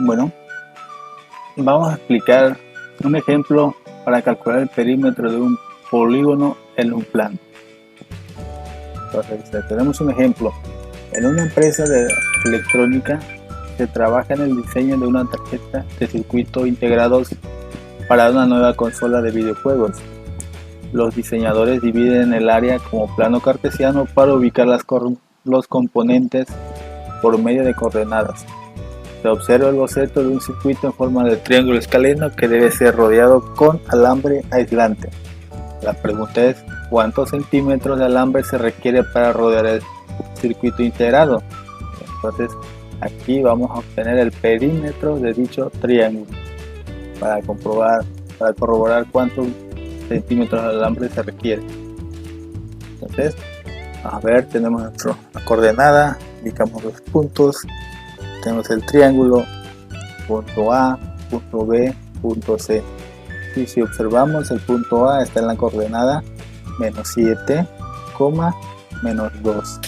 Bueno, vamos a explicar un ejemplo para calcular el perímetro de un polígono en un plano. Entonces, tenemos un ejemplo. En una empresa de electrónica se trabaja en el diseño de una tarjeta de circuito integrados para una nueva consola de videojuegos. Los diseñadores dividen el área como plano cartesiano para ubicar los componentes por medio de coordenadas. Se observa el boceto de un circuito en forma de triángulo escaleno que debe ser rodeado con alambre aislante. La pregunta es, ¿cuántos centímetros de alambre se requiere para rodear el circuito integrado? Entonces, aquí vamos a obtener el perímetro de dicho triángulo para corroborar cuántos centímetros de alambre se requiere. Entonces, a ver, tenemos nuestra coordenada, indicamos los puntos. Tenemos el triángulo, punto A, punto B, punto C. Y si observamos, el punto A está en la coordenada menos 7, menos 2.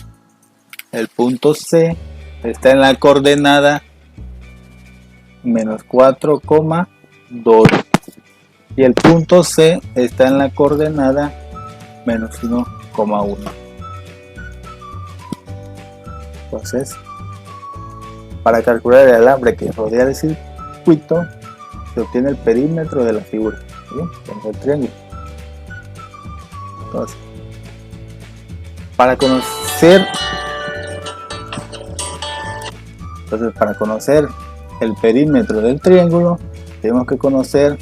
El punto C está en la coordenada menos 4, 2. Y el punto C está en la coordenada menos 1,1. Entonces, para calcular el alambre que rodea el circuito, se obtiene el perímetro de la figura, ¿sí? El triángulo. Entonces, para conocer el perímetro del triángulo, tenemos que conocer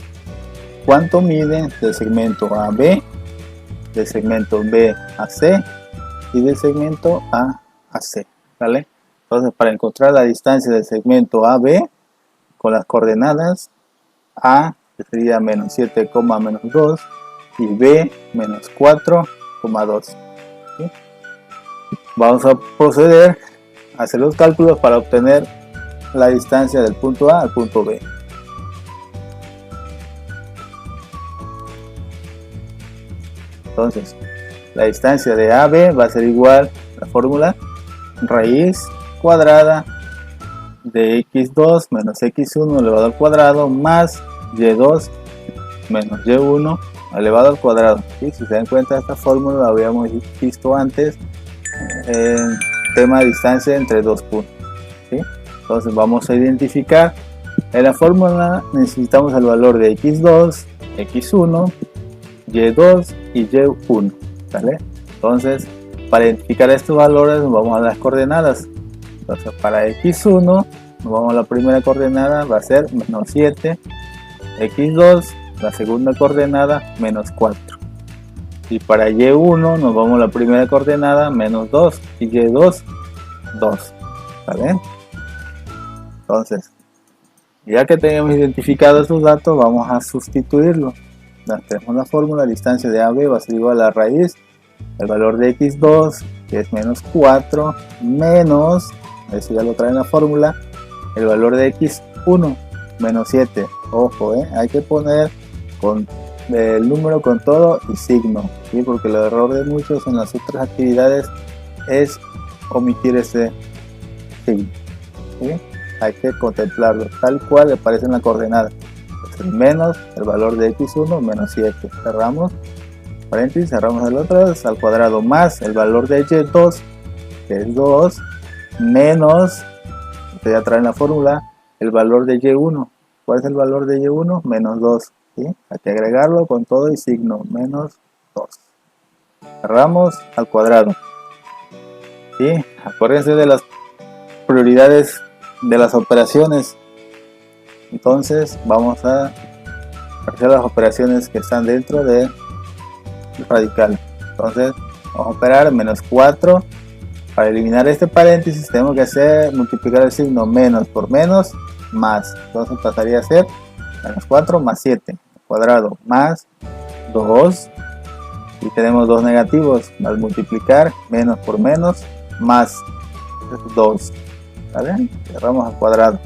cuánto mide del segmento AB, del segmento B a C y del segmento A a C, ¿vale? Entonces, para encontrar la distancia del segmento AB con las coordenadas A, que sería menos 7, menos 2, y B, menos 4,2. ¿Sí? Vamos a proceder a hacer los cálculos para obtener la distancia del punto A al punto B. Entonces, la distancia de AB va a ser igual a la fórmula raíz cuadrada de x2 menos x1 elevado al cuadrado más y2 menos y1 elevado al cuadrado. ¿Sí? Si se dan cuenta, esta fórmula la habíamos visto antes en tema de distancia entre dos puntos. ¿Sí? Entonces vamos a identificar en la fórmula, necesitamos el valor de x2, x1, y2 y y1, ¿vale? Entonces, para identificar estos valores nos vamos a las coordenadas. Entonces, para x1 nos vamos a la primera coordenada, va a ser menos 7, x2 la segunda coordenada menos 4, y para y1 nos vamos a la primera coordenada menos 2 y y2 2, ¿vale? Entonces, ya que tenemos identificados estos datos, vamos a sustituirlo. Tenemos la fórmula, distancia de AB va a ser igual a la raíz, el valor de x2, que es menos 4, menos, eso ya lo trae en la fórmula, el valor de x1, menos 7. Ojo, hay que poner con el número con todo y signo, ¿sí? Porque el error de muchos en las otras actividades es omitir ese signo, ¿sí? Hay que contemplarlo tal cual aparece en la coordenada. Menos el valor de x1 menos 7, cerramos paréntesis, cerramos el otro al cuadrado, más el valor de y2, que es 2, menos, que ya trae en la fórmula, el valor de y1. ¿Cuál es el valor de y1? Menos 2, ¿sí? Hay que agregarlo con todo y signo, menos 2, cerramos al cuadrado, ¿sí? Acuérdense de las prioridades de las operaciones. Entonces vamos a hacer las operaciones que están dentro de radical. Entonces vamos a operar menos 4. Para eliminar este paréntesis tenemos que multiplicar el signo menos por menos más. Entonces pasaría a ser menos 4 más 7 cuadrado más 2. Y tenemos dos negativos. Al multiplicar menos por menos más 2. ¿Vale? Cerramos al cuadrado.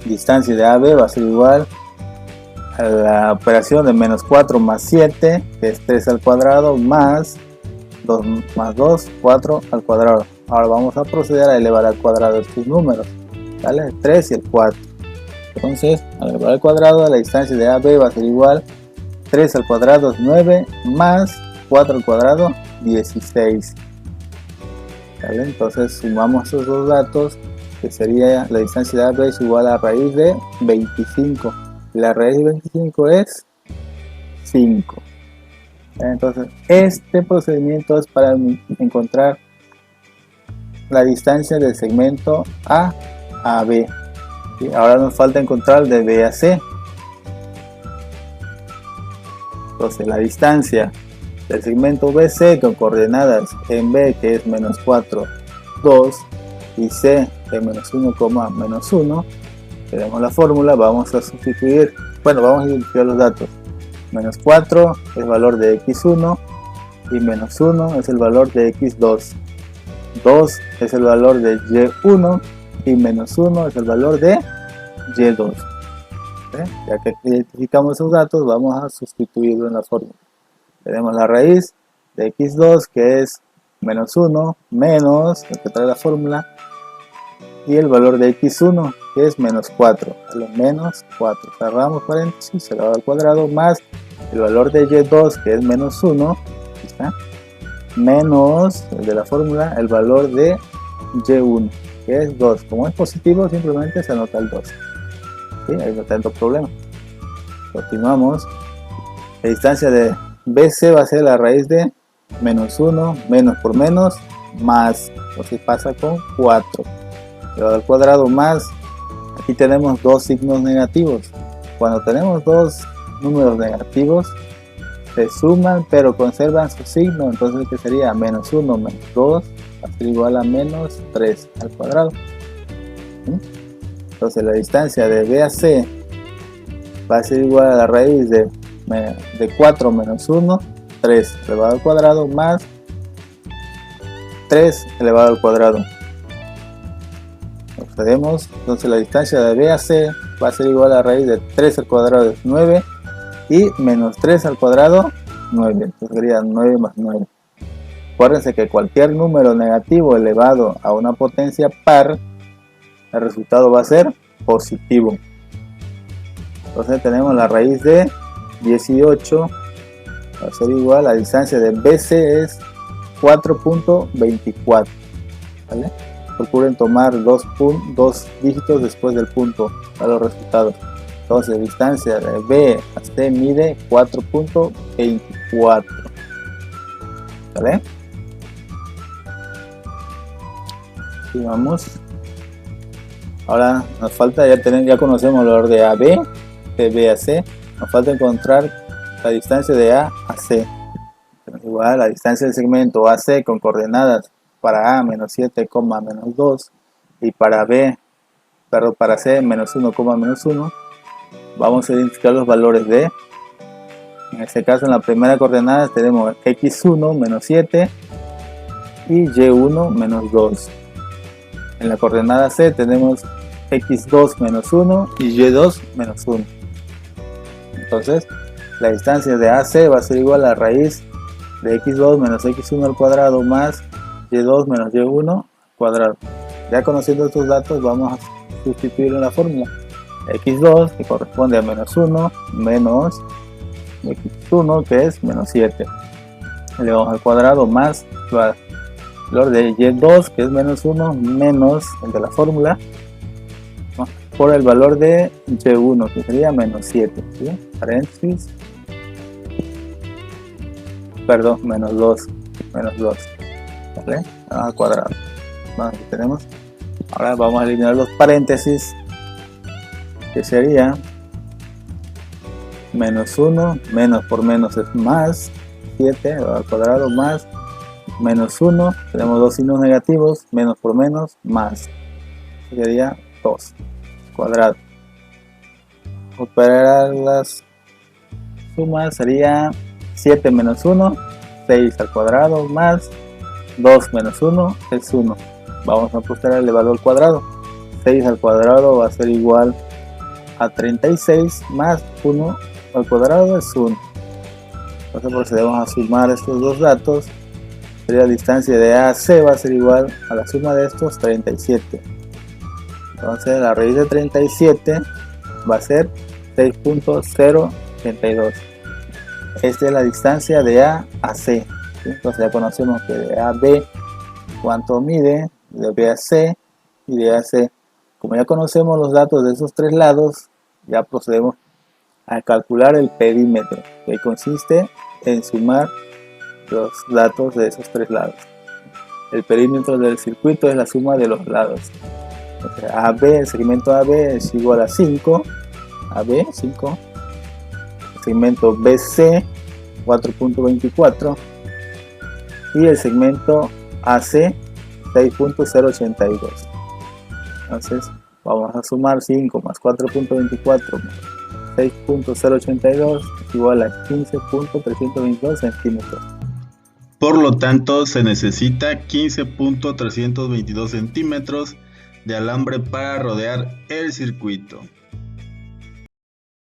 Distancia de AB va a ser igual a la operación de menos 4 más 7, que es 3 al cuadrado, más 2 más 2, 4 al cuadrado. Ahora vamos a proceder a elevar al cuadrado estos números. ¿vale? El 3 y el 4. Entonces, al elevar al cuadrado, la distancia de AB va a ser igual 3 al cuadrado es 9 más 4 al cuadrado 16. ¿Vale? Entonces sumamos estos dos datos, que sería la distancia de AB es igual a la raíz de 25. La raíz de 25 es 5. Entonces este procedimiento es para encontrar la distancia del segmento A a B. ¿Sí? Ahora nos falta encontrar de B a C. Entonces la distancia del segmento BC con coordenadas en B, que es menos 4, 2, y C, que es menos 1, menos 1, tenemos la fórmula, vamos a sustituir, bueno, vamos a identificar los datos. Menos 4 es el valor de x1 y menos 1 es el valor de x2. 2 es el valor de y1 y menos 1 es el valor de y2. Ya que identificamos esos datos, vamos a sustituirlo en la fórmula. Tenemos la raíz de x2, que es menos 1 menos el que trae la fórmula, y el valor de x1, que es menos 4, menos 4, cerramos paréntesis, elevado al cuadrado, más el valor de y2, que es menos 1, ¿está? Menos el de la fórmula, el valor de y1, que es 2. Como es positivo, simplemente se anota el 2. ¿Sí? Ahí no hay tanto problema. Continuamos. La distancia de BC va a ser la raíz de menos 1, menos por menos, más, entonces pasa con 4, elevado al cuadrado, más, aquí tenemos dos signos negativos. Cuando tenemos dos números negativos, se suman pero conservan su signo, entonces que sería menos 1 menos 2 va a ser igual a menos 3 al cuadrado. ¿Sí? Entonces la distancia de B a C va a ser igual a la raíz de 4 menos 1, 3 elevado al cuadrado, más 3 elevado al cuadrado. Procedemos, entonces la distancia de B a C va a ser igual a la raíz de 3 al cuadrado es 9 y menos 3 al cuadrado 9, entonces sería 9 más 9. Acuérdense que cualquier número negativo elevado a una potencia par, el resultado va a ser positivo. Entonces tenemos la raíz de 18 va a ser igual, la distancia de BC es 4.24, ¿vale? Procuren tomar dos dígitos después del punto para los resultados. Entonces distancia de B a C mide 4.24, ¿vale? Continuamos. Ahora nos falta, ya conocemos el valor de AB, de B a C. Nos falta encontrar la distancia de A a C. Igual la distancia del segmento AC con coordenadas para A menos 7, menos 2 y para C menos 1, menos 1. Vamos a identificar los valores de, en este caso en la primera coordenada tenemos x1 menos 7 y y1 menos 2. En la coordenada C tenemos x2 menos 1 y y2 menos 1. Entonces la distancia de AC va a ser igual a la raíz de x2 menos x1 al cuadrado más y2 menos y1 al cuadrado. Ya conociendo estos datos vamos a sustituirlo en la fórmula. x2 que corresponde a menos 1 menos x1 que es menos 7 elevado al cuadrado más el valor de y2 que es menos 1 menos el de la fórmula por el valor de y1 que sería menos 7, ¿sí? Paréntesis, perdón, menos 2, ¿vale? Al cuadrado. Bueno, aquí tenemos. Ahora vamos a eliminar los paréntesis, que sería menos 1, menos por menos es más 7 al cuadrado, más menos 1, tenemos dos signos negativos, menos por menos, más, sería 2 cuadrado. Operar las sumas sería 7 menos 1, 6 al cuadrado, más 2 menos 1 es 1. Vamos a proceder a elevarlo al cuadrado. 6 al cuadrado va a ser igual a 36 más 1 al cuadrado es 1. Entonces procedemos a sumar estos dos datos. Sería la distancia de A a C va a ser igual a la suma de estos 37. Entonces la raíz de 37 va a ser 6.082. Esta es la distancia de A a C. ¿Sí? Entonces ya conocemos que de A a B cuánto mide, de B a C y de A a C. Como ya conocemos los datos de esos tres lados, ya procedemos a calcular el perímetro, que consiste en sumar los datos de esos tres lados. El perímetro del circuito es la suma de los lados. Entonces, AB, el segmento AB es igual a 5, AB 5, el segmento BC 4.24 y el segmento AC 6.082. Entonces vamos a sumar 5 más 4.24 más 6.082 es igual a 15.322 centímetros. Por lo tanto, se necesita 15.322 centímetros de alambre para rodear el circuito.